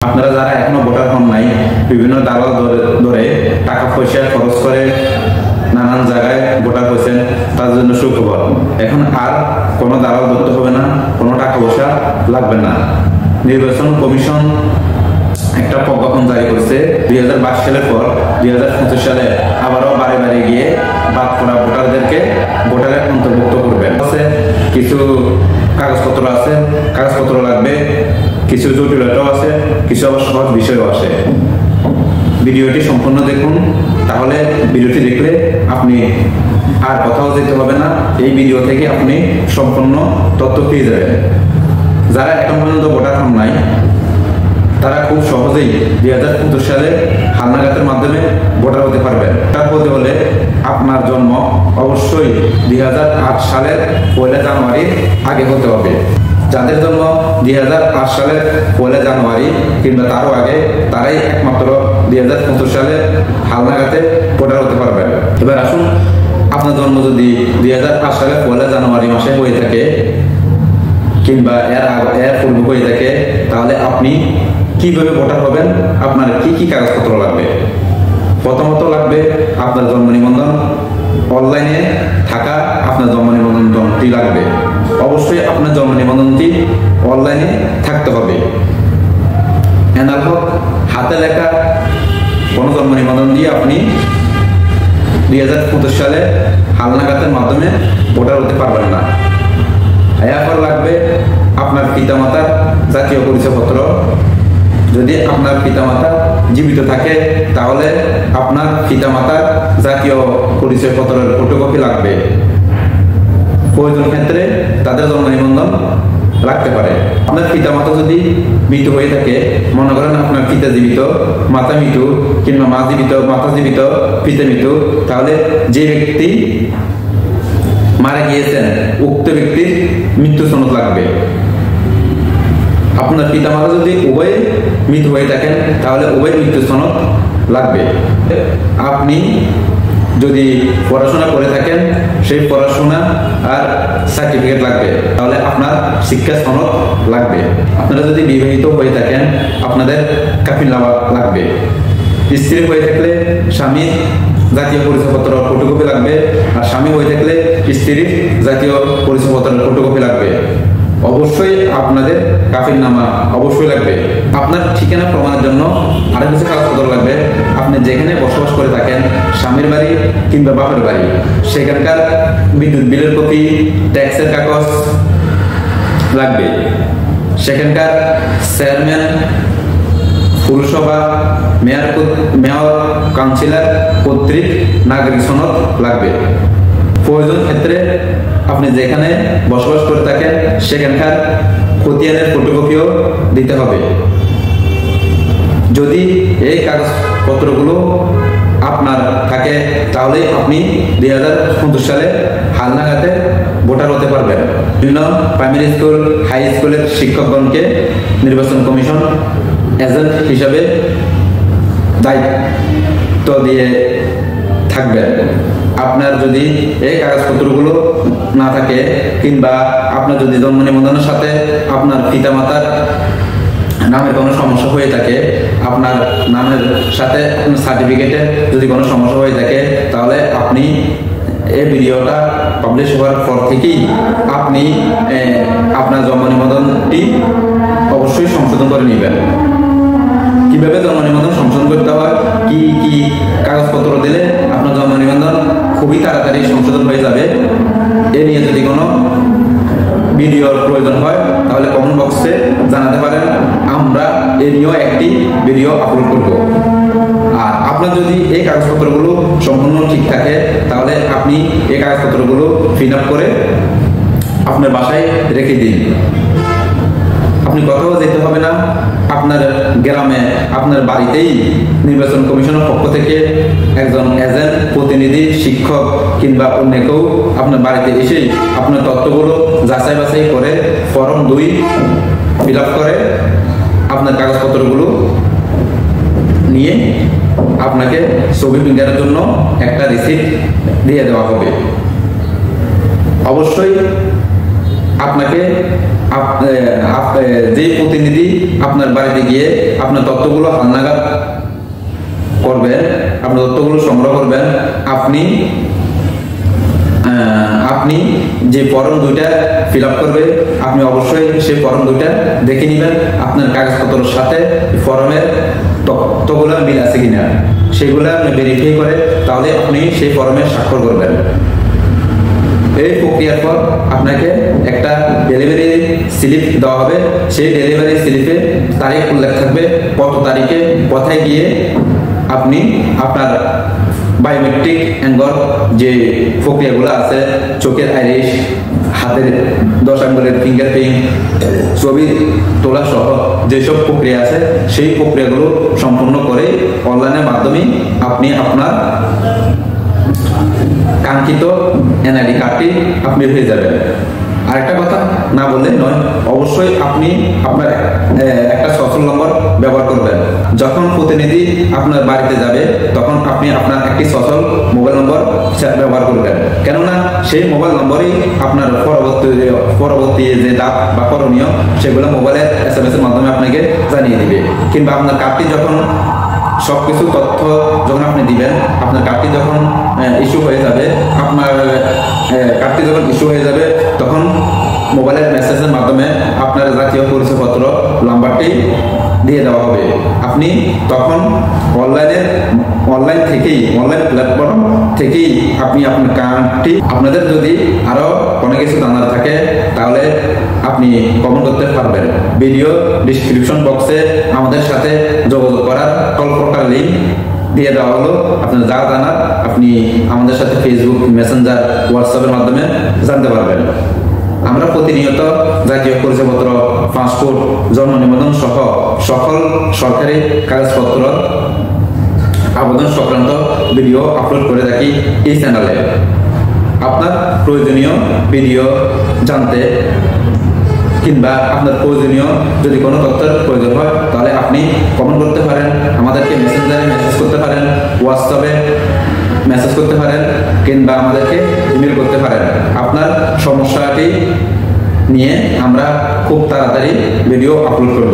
আপনারা যারা এখনো ভোটার হন নাই, বিভিন্ন দালাল ধরে টাকা পয়সা খরচ করে নানান জায়গায় ভোটার হয়েছেন, তার জন্য সুখবর। এখন আর কোনো দালাল ধরতে হবে না, কোনো টাকা পয়সা লাগবে না। নির্বাচন কমিশন একটা প্রজ্ঞাপন জারি করেছে 2022 সালের পর 2025 সালে আবারও বাড়ি বাড়ি গিয়ে বাদ পড়া ভোটারদেরকে ভোটারে অন্তর্ভুক্ত করবেন। কিছু কাগজপত্র আছে, কাগজপত্র লাগবে, কিছু জটিলতাও আছে, কিছু আবার সহজ বিষয়ও আছে। ভিডিওটি সম্পূর্ণ দেখুন, তাহলে ভিডিওটি দেখলে আপনি আর কোথাও যেতে হবে না। এই ভিডিও থেকে আপনি সম্পূর্ণ তথ্য পেয়ে যাবেন। যারা এখন পর্যন্ত ভোটার হন নাই, তারা খুব সহজেই 2025 সালে হালনাগাদের মাধ্যমে ভোটার হতে পারবেন। ভোটার হতে হলে আপনার জন্ম অবশ্যই 2008 সালের 1 জানুয়ারির আগে হতে হবে। যাদের জন্ম 2008 সালের 1 জানুয়ারি কিংবা তারও আগে, তারাই একমাত্র 2025 সালে হালনাগাদে ভোটার হতে পারবেন। এবার আসুন, আপনার জন্ম যদি 2008 সালের 1 জানুয়ারি মাসে হয়ে থাকে কিংবা এর পূর্বে হয়ে থাকে, তাহলে আপনি কিভাবে ভোটার হবেন? আপনার কি কি কাগজপত্র লাগবে? প্রথমত লাগবে আপনার জন্ম নিবন্ধন, অনলাইনে থাকা আপনার জন্ম নিবন্ধনটি লাগবে। অবশ্যই আপনার জন্ম নিবন্ধনটি অনলাইনে থাকতে হবে। এনার হোক হাতে লেখা কোনো জন্ম নিবন্ধন দিয়ে আপনি 2025 সালে হালনাগাদের মাধ্যমে ভোটার হতে পারবেন না। এরপর লাগবে আপনার পিতামাতার জাতীয় পরিচয়পত্র। যদি আপনার পিতামাতা জীবিত থাকে, তাহলে আপনার পিতামাতার জাতীয় পরিচয়পত্রের ফটোকপি লাগবে। প্রয়োজন ক্ষেত্রে তাদের জন্ম নিবন্ধন লাগতে পারে। আপনার পিতামাতা যদি মৃত হয়ে থাকে, মনে করেন আপনার পিতা জীবিত, মাতা মৃত, কিংবা মা জীবিত, মাতা জীবিত, পিতা মৃত, তাহলে যে ব্যক্তি মারা গিয়েছেন উক্ত ব্যক্তির মৃত্যু সনদ লাগবে। আপনার পিতামাতা যদি উভয় মৃত হয়ে থাকেন, তাহলে উভয় মৃত্যু সনদ লাগবে। আপনি যদি পড়াশোনা করে থাকেন, সেই পড়াশোনা আর সার্টিফিকেট লাগবে। তাহলে আপনার শিক্ষা সনদ লাগবে। আপনারা যদি বিবাহিত হয়ে থাকেন, আপনাদের কাফিলনামা লাগবে। স্ত্রী হয়ে থাকলে স্বামীর জাতীয় পরিচয়পত্র ফটোকপি লাগবে, আর স্বামী হয়ে থাকলে স্ত্রীর জাতীয় পরিচয়পত্রের ফটোকপি লাগবে। অবশ্যই আপনাদের কাফিলনামা অবশ্যই লাগবে। আপনার ঠিকানা প্রমাণের জন্য আরো কিছু কাগজপত্র লাগবে। আপনি যেখানে বসবাস করে থাকেন, স্বামীর বাড়ি কিংবা বাপের বাড়ি, সেখানকার বিদ্যুৎ বিলের কপি, ট্যাক্সের কাগজ লাগবে। সেখানকার চেয়ারম্যান, পুরসভা, মেয়র, কাউন্সিলর কর্তৃক নাগরিক সনদ লাগবে। প্রয়োজন ক্ষেত্রে আপনি যেখানে বসবাস করে থাকেন, সেখানকার খতিয়ানের ফটোকপিও দিতে হবে। যদি এই কাগজপত্রগুলো আপনার থাকে, তাহলে আপনি 2025 সালে হালনাগাদে ভোটার হতে পারবেন। বিভিন্ন প্রাইমারি স্কুল, হাই স্কুলের শিক্ষকগণকে নির্বাচন কমিশন এজেন্ট হিসাবে দায়িত্ব দিয়ে থাকবেন। আপনার যদি এই কাগজপত্রগুলো না থাকে, কিংবা আপনার যদি জন্ম নিবন্ধনের সাথে আপনার পিতামাতার নামে কোনো সমস্যা হয়ে থাকে, আপনার নামের সাথে সার্টিফিকেটে যদি কোনো সমস্যা হয়ে থাকে, তাহলে আপনি এই ভিডিওটা পাবলিশ হওয়ার পর থেকেই আপনি আপনার জন্ম নিবন্ধনটি অবশ্যই সংশোধন করে নেবেন। কিভাবে জন্ম নিবন্ধন সংশোধন করতে হয়, কি কি কাগজপত্র দিলে আপনার জন্ম নিবন্ধন খুবই তাড়াতাড়ি সংশোধন হয়ে যাবে, এ নিয়ে যদি কোনো ভিডিওর প্রয়োজন হয়, তাহলে কমেন্ট বক্সে জানাতে পারেন। আমরা এ নিয়েও একটি ভিডিও আপলোড করব। আর আপনার যদি এই কাগজপত্রগুলো সম্পূর্ণ ঠিক থাকে, তাহলে আপনি এই কাগজপত্রগুলো ফিল আপ করে আপনার বাসায় রেখে দিন। আপনি কোথাও যেতে হবে না। আপনার গ্রামে, আপনার বাড়িতেই নির্বাচন কমিশনের পক্ষ থেকে একজন এজেন্ট, প্রতিনিধি, শিক্ষক কিংবা অন্য কেউ আপনার বাড়িতে এসে আপনার তথ্যগুলো যাচাই বাছাই করে ফর্ম 2 ফিল আপ করে আপনার কাগজপত্রগুলো নিয়ে আপনাকে ছবি প্রিন্টারের জন্য একটা রিসিপ্ট দিয়ে দেওয়া হবে। অবশ্যই আপনাকে যে প্রতিনিধি আপনার বাড়িতে গিয়ে আপনার তথ্যগুলো হালনাগাদ করবেন, আপনার তথ্যগুলো সংগ্রহ করবেন, আপনি যে ফর্ম 2টা ফিল আপ করবে, আপনি অবশ্যই সেই ফর্ম 2টা দেখে নেবেন আপনার কাগজপত্রের সাথে ফর্মের তথ্যগুলো মিল আছে কিনা, সেগুলো আপনি ভেরিফাই করে তাহলে আপনি সেই ফর্মে স্বাক্ষর করবেন। এই প্রক্রিয়ার পর আপনাকে একটা ডেলিভারি স্লিপ দেওয়া হবে। সেই ডেলিভারি স্লিপে তারিখ উল্লেখ থাকবে, কত তারিখে কোথায় গিয়ে আপনি আপনার বায়োমেট্রিক অ্যাঙ্গল যে প্রক্রিয়াগুলো আছে, চোখের আইরিশ, হাতের 10 আঙ্গুলের ফিঙ্গারপ্রিন্ট, ছবি তোলা সহ যেসব প্রক্রিয়া আছে সেই প্রক্রিয়াগুলো সম্পূর্ণ করে অনলাইনের মাধ্যমে আপনি আপনার কাঙ্ক্ষিত এনআইডি কার্ডটি আপনি পেয়ে যাবেন। আরেকটা কথা না বললে নয়, অবশ্যই আপনি আপনার একটা সফল নম্বর ব্যবহার করবেন। যখন প্রতিনিধি আপনার বাড়িতে যাবে তখন আপনি আপনার একটি সফল মোবাইল নম্বর ব্যবহার করবেন, কেননা সেই মোবাইল নম্বরই আপনার পরবর্তী যে ধাপ বা করণীয় সেগুলো মোবাইলের SMS এর মাধ্যমে আপনাকে জানিয়ে দিবে। কিংবা আপনার কার্ডটি যখন সবকিছু তথ্য যখন আপনি দিবেন, আপনার কার্ডটি যখন ইস্যু হয়ে যাবে, তখন মোবাইলের মেসেজের মাধ্যমে আপনার জাতীয় পরিচয়পত্র নাম্বারটি দিয়ে দেওয়া হবে। আপনি তখন অনলাইন প্ল্যাটফর্ম থেকেই আপনি আপনার কার্ডটি, আপনাদের যদি আরো কোনো কিছু জানার থাকে তাহলে আপনি কমেন্ট করতে পারবেন। ভিডিও ডিসক্রিপশন বক্সে আমাদের সাথে যোগাযোগ করার টোল ফ্রি লিংক দিয়ে দেওয়া হলো। আপনার যা জানার আপনি আমাদের সাথে ফেসবুক, মেসেঞ্জার, হোয়াটসঅ্যাপের মাধ্যমে জানতে পারবেন। আমরা প্রতিনিয়ত জাতীয় পরিচয়পত্র, পাসপোর্ট, জন্ম নিবন্ধন সহ সকল সরকারি কাগজপত্র আবেদন সংক্রান্ত ভিডিও আপলোড করে থাকি এই চ্যানেলে। আপনার প্রয়োজনীয় ভিডিও জানতে কিংবা আপনার প্রয়োজনীয় যদি কোনো তথ্যের প্রয়োজন হয় তাহলে আপনি কমেন্ট করতে পারেন, আমাদেরকে মেসেঞ্জারে মেসেজ করতে পারেন, হোয়াটসঅ্যাপে মেসেজ করতে পারেন কিংবা আমাদেরকে ইমেল করতে পারেন। আপনার সমস্যাটি নিয়ে আমরা খুব তাড়াতাড়ি ভিডিও আপলোড করব।